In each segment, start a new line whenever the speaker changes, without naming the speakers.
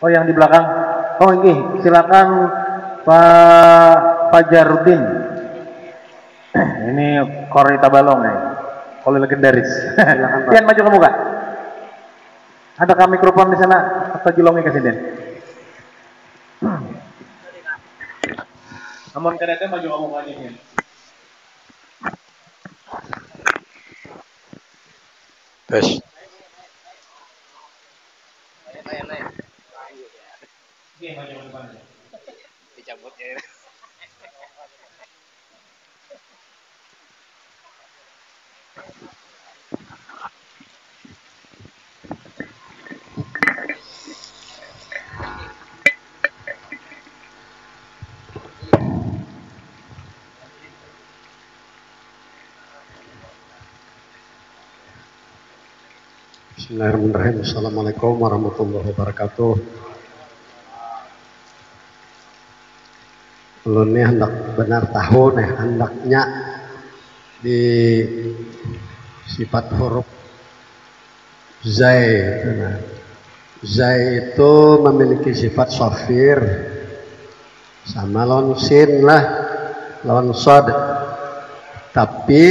Oh, yang di belakang. Oh, ini silakan Pak Fajarudin. Ini Korita Balong nih. Kalau legendaris. Silakan, Pak. Pian maju ke muka. Adakah mikrofon di sana? Atau jilongnya ke sini? Namun kadang maju ke muka aja.
Tes. Dicabut ya.
Bismillahirrahmanirrahim. Assalamualaikum warahmatullahi wabarakatuh. Ulun nih hendak benar tahu nih hendaknya di sifat huruf zai. Zai itu memiliki sifat sofir sama lawan sin lah, lawan sod. Tapi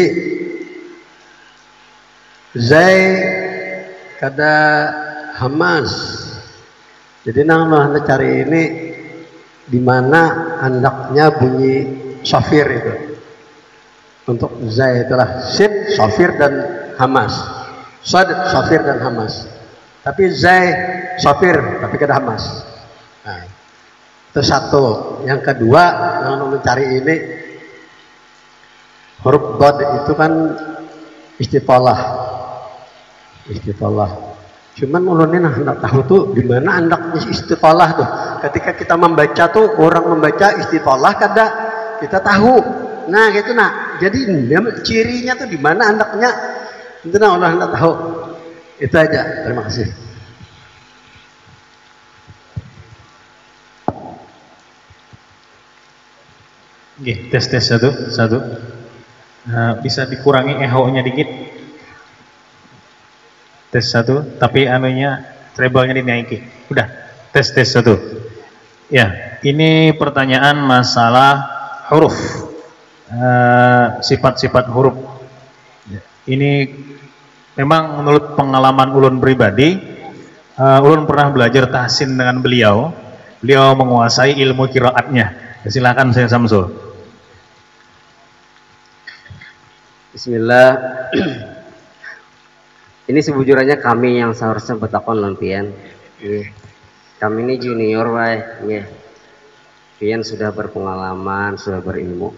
zai kada hamas. Jadi nang cari ini di mana andaknya bunyi sofir itu. Untuk zai itulah sin sofir dan hamas, sad sofir dan hamas. Tapi zai sofir tapi kada hamas. Nah, itu satu. Yang kedua nang mencari ini huruf dad itu kan istifalah. Cuman ulun ini hendak tahu tuh di mana andaknya istifalah tuh. Ketika kita membaca tuh, orang membaca istifalah kada kita tahu. Nah gitu nah. Jadi cirinya tuh di mana andaknya. Itu nah ulun hendak tahu. Itu aja. Terima kasih.
Oke, tes satu. Bisa dikurangi echo-nya dikit. Tes satu, tapi anunya treble-nya dinaiki. Udah, tes satu. Ya, ini pertanyaan masalah huruf, sifat-sifat huruf. Ini memang menurut pengalaman ulun pribadi, ulun pernah belajar tahsin dengan beliau. Beliau menguasai ilmu qiraatnya. Silakan saya Samsul.
Bismillah. Ini sebujurnya kami yang seharusnya bertakon lan pian. Kami ini junior wae, nggih. Pian sudah berpengalaman, sudah berilmu.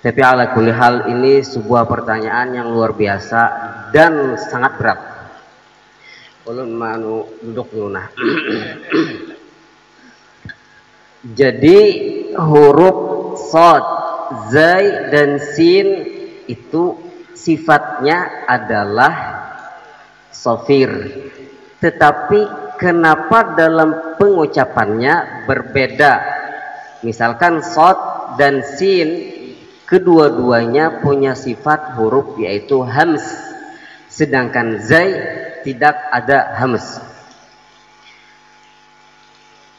Tapi ala kulli hal ini sebuah pertanyaan yang luar biasa dan sangat berat. Ulun manu duduk dulu nah. Jadi huruf shad, zai dan sin itu sifatnya adalah sofir, tetapi kenapa dalam pengucapannya berbeda? Misalkan shad dan sin kedua-duanya punya sifat huruf yaitu hams, sedangkan zai tidak ada hams.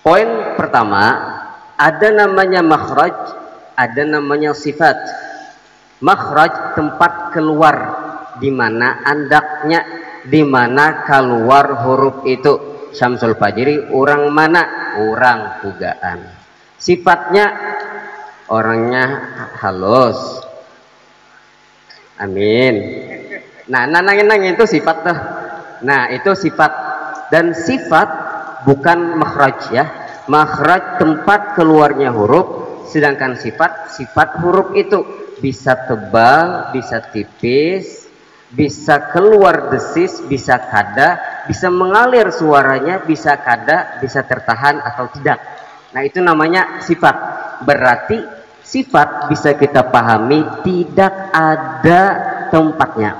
Poin pertama, ada namanya makhraj, ada namanya sifat. Makhraj tempat keluar, di mana andaknya, di mana keluar huruf itu. Syamsul Fajri orang mana? Orang Pugaan. Sifatnya orangnya halus. Amin. Nah, nang itu sifat tuh. Nah, itu sifat, dan sifat bukan makhraj ya. Makhraj tempat keluarnya huruf, sedangkan sifat huruf itu bisa tebal, bisa tipis, bisa keluar desis, bisa kada, bisa mengalir suaranya, bisa kada, bisa tertahan atau tidak. Nah, itu namanya sifat. Berarti sifat bisa kita pahami tidak ada tempatnya.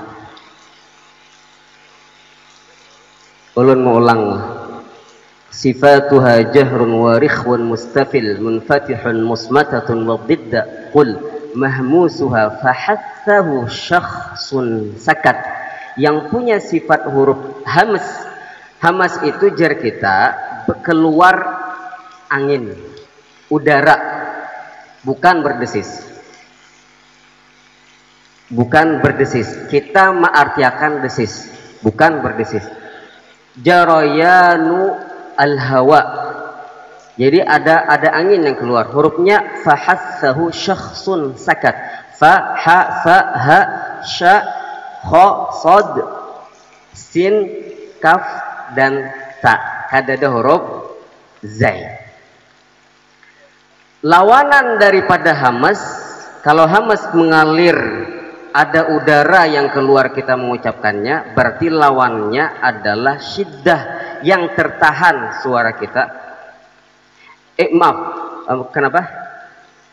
Ulun mau ulang. Sifatuha jahrun wa rikhwan mustafil munfatihun musmatatun wa didda qul mahmusuha fahathahu syakhsun sakat. Yang punya sifat huruf hamas itu jar kita keluar angin, udara, bukan berdesis. Bukan berdesis. Kita mengartiakan desis, bukan berdesis. Jarayanu al-hawa. Jadi ada angin yang keluar. Hurufnya fahassahu syakhsun sakat. Fa ha fa ha sya kha sad sin kaf dan ta. Ada huruf zai. Lawanan daripada hamas, kalau hamas mengalir ada udara yang keluar kita mengucapkannya, berarti lawannya adalah syiddah yang tertahan suara kita. Maaf, kenapa?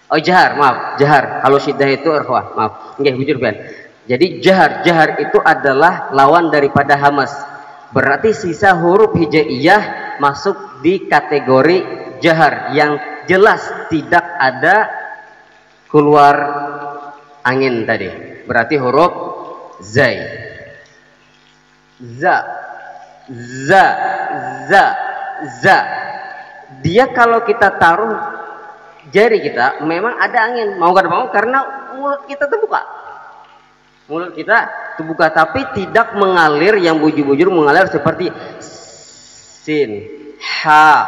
Oh jahar, maaf, jahar. Kalau syiddah itu irwah, maaf. Nggih, bujur ben. Jadi jahar itu adalah lawan daripada hamas. Berarti sisa huruf hijaiyah masuk di kategori jahar yang jelas tidak ada keluar angin tadi. Berarti huruf zai. Za. Dia kalau kita taruh jari kita memang ada angin, mau gak mau, karena mulut kita terbuka. Mulut kita terbuka, tapi tidak mengalir yang bujur-bujur, mengalir seperti sin, ha,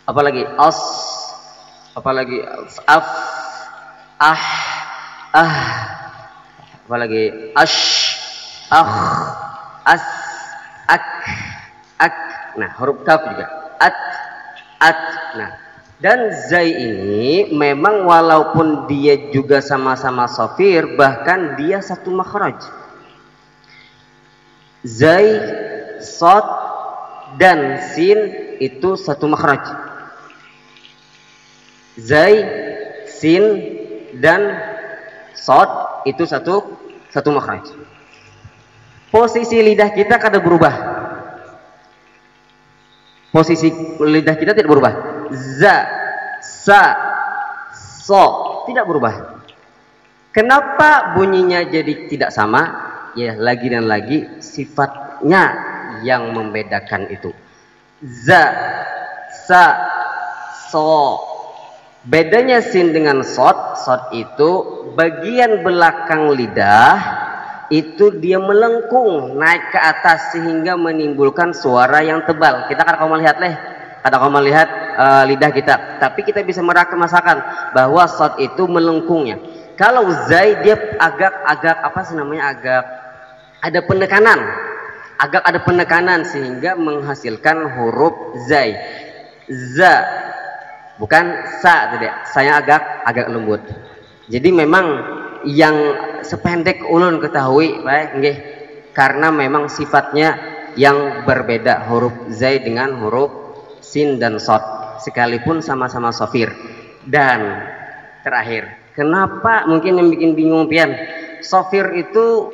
apalagi as, apalagi af, apalagi ash, as, ak. Nah, huruf kaf juga at. Nah, dan zai ini memang walaupun dia juga sama-sama shafir, bahkan dia satu makhraj. Zai, shad dan sin itu satu makhraj. Zai, sin dan shad itu satu makhraj. Posisi lidah kita kada berubah. Posisi lidah kita tidak berubah. Za, sa, so tidak berubah. Kenapa bunyinya jadi tidak sama? Ya, lagi dan lagi sifatnya yang membedakan itu. Za, sa, so. Bedanya sin dengan sod. Sod itu bagian belakang lidah itu dia melengkung naik ke atas sehingga menimbulkan suara yang tebal. Kita kan kalau melihat lidah kita, tapi kita bisa merasakan bahwa sod itu melengkungnya. Kalau zai dia agak apa sih namanya, agak ada penekanan sehingga menghasilkan huruf zai. Za, bukan sa, tidak. Saya agak lembut. Jadi memang yang sependek ulun ketahui, baik nggih, karena memang sifatnya yang berbeda huruf zai dengan huruf sin dan shad, sekalipun sama-sama shafir. Dan terakhir, kenapa mungkin yang bikin bingung pian, shafir itu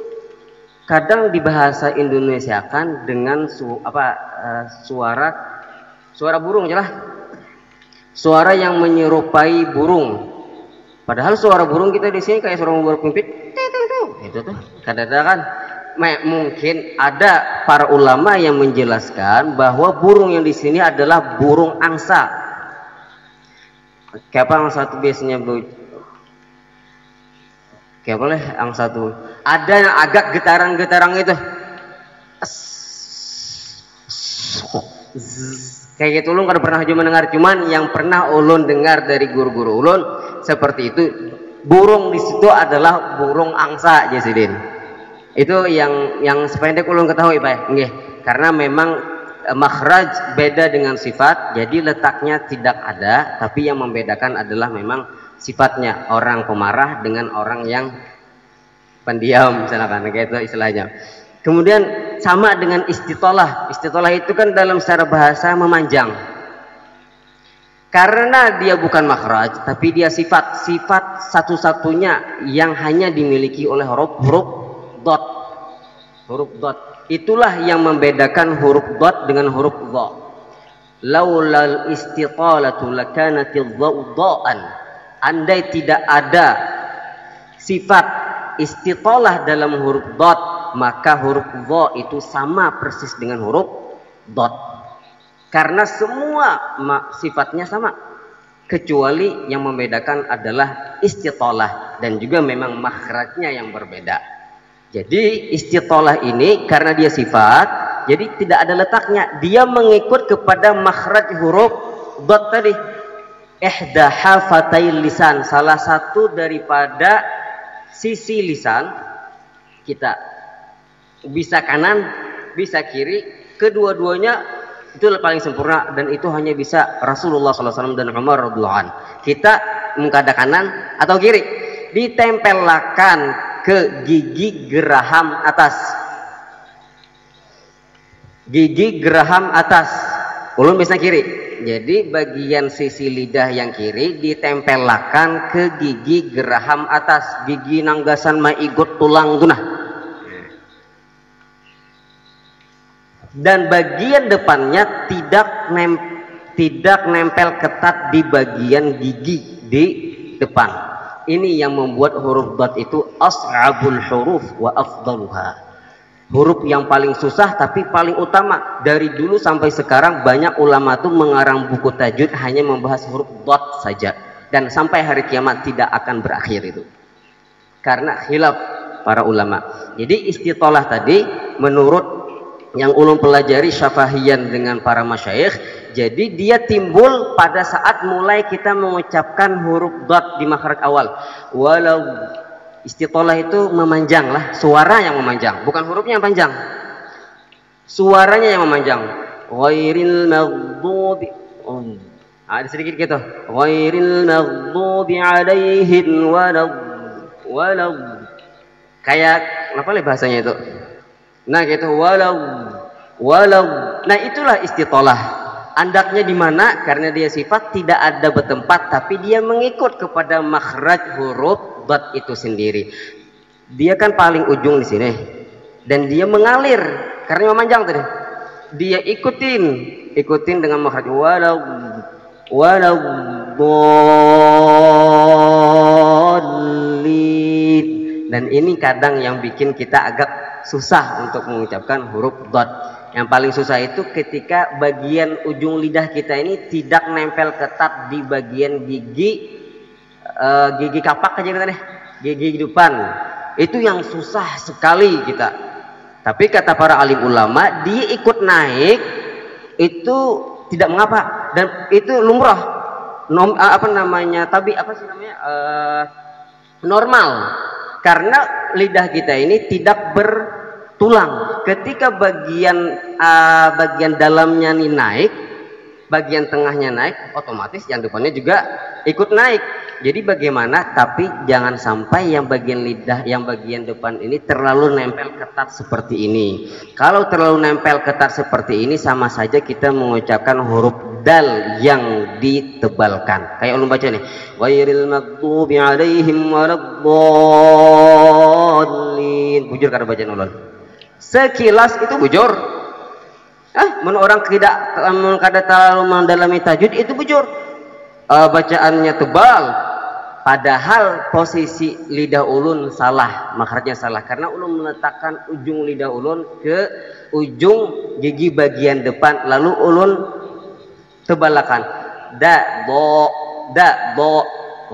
kadang dibahasa Indonesiakan dengan suara burung jelas, suara yang menyerupai burung. Padahal suara burung kita di sini kayak suara burung pimpit, itu tuh kadang-kadang mungkin ada para ulama yang menjelaskan bahwa burung yang di sini adalah burung angsa. Kayak apa angsa itu biasanya kayak boleh angsa tuh ada yang agak getaran-getaran itu, kayak gitu. Ulun kada pernah cuma dengar, cuman yang pernah ulun dengar dari guru-guru ulun seperti itu. Burung di situ adalah burung angsa, Jasidin. Itu yang sependek ulun ketahui, Pak. Nggih, karena memang makhraj beda dengan sifat, jadi letaknya tidak ada, tapi yang membedakan adalah memang sifatnya. Orang pemarah dengan orang yang pendiam, misalkan kayak itu istilahnya. Kemudian sama dengan istitolah. Istitolah itu kan dalam secara bahasa memanjang. Karena dia bukan makhraj, tapi dia sifat satu-satunya yang hanya dimiliki oleh huruf dot. Huruf dot. Itulah yang membedakan huruf dot dengan huruf dha. Laulal istitalatu lakanatil dha'an. Andai tidak ada sifat istitalah dalam huruf dot, maka huruf dha itu sama persis dengan huruf dot. Karena semua sifatnya sama, kecuali yang membedakan adalah istitolah dan juga memang makhrajnya yang berbeda. Jadi istitolah ini karena dia sifat, jadi tidak ada letaknya, dia mengikut kepada makhraj huruf dot tadi. Ihda hafatay lisan, salah satu daripada sisi lisan kita, bisa kanan bisa kiri, kedua-duanya itu paling sempurna, dan itu hanya bisa Rasulullah SAW dan Umar radhiyallahu anhu. Kita mengkada kanan atau kiri, ditempelkan ke gigi geraham atas, gigi geraham atas, ulun bisa kiri. Jadi bagian sisi lidah yang kiri ditempelkan ke gigi geraham atas, gigi nanggasan maigot tulang gunah. Dan bagian depannya tidak nempel ketat di bagian gigi di depan. Ini yang membuat huruf dot itu as'abul huruf wa afdaluha. Huruf yang paling susah tapi paling utama. Dari dulu sampai sekarang banyak ulama tuh mengarang buku tajwid hanya membahas huruf dot saja, dan sampai hari kiamat tidak akan berakhir itu, karena khilaf para ulama. Jadi istitolah tadi menurut yang ulun pelajari syafahiyan dengan para masyayikh, jadi dia timbul pada saat mulai kita mengucapkan huruf dot di makhraj awal. Walau istitolah itu memanjang lah, suara yang memanjang, bukan hurufnya yang panjang, suaranya yang memanjang. Ghairil maghdubi, ada sedikit gitu, ghairil maghdubi alaihim walau, kayak apa lah bahasanya itu, nah gitu, walau, nah itulah istitolah. Andaknya di mana? Karena dia sifat tidak ada bertempat, tapi dia mengikut kepada makhraj huruf dot itu sendiri. Dia kan paling ujung di sini, dan dia mengalir karena memanjang tadi. Dia ikutin dengan makhraj walau dhalin. Dan ini kadang yang bikin kita agak susah untuk mengucapkan huruf dot. Yang paling susah itu ketika bagian ujung lidah kita ini tidak nempel ketat di bagian gigi kapak aja kita deh, gigi depan. Itu yang susah sekali kita. Tapi kata para alim ulama, dia ikut naik itu tidak mengapa, dan itu lumrah. Normal. Karena lidah kita ini tidak bertulang. Ketika bagian dalamnya ini naik, bagian tengahnya naik, otomatis yang depannya juga ikut naik. Jadi bagaimana? Tapi jangan sampai yang bagian lidah, yang bagian depan ini terlalu nempel ketat seperti ini. Kalau terlalu nempel ketat seperti ini, sama saja kita mengucapkan huruf dal yang ditebalkan. Kayak ulun baca nih, ghairil maghdubi alaihim waladdallin. Bujur kada bacaan ulun. Sekilas itu bujur. Menurut orang tidak kada terlalu mendalami tajwid itu bujur. Bacaannya tebal, padahal posisi lidah ulun salah, makhrajnya salah, karena ulun meletakkan ujung lidah ulun ke ujung gigi bagian depan, lalu ulun tebalakan da bo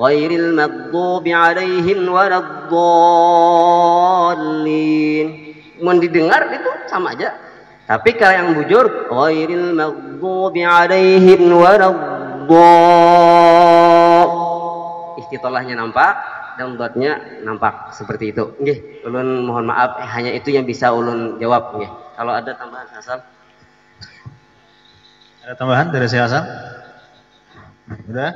ghairil maghdubi alaihim waladdallin. Mun didengar itu sama aja. Tapi kalau yang bujur ghairil maghdubi alaihim waladdallin, istitolahnya nampak dan dotnya nampak seperti itu. Nggih, ulun mohon maaf, hanya itu yang bisa ulun jawab nggih. Kalau ada tambahan Hasan?
Ada tambahan dari si Hasan? Udah?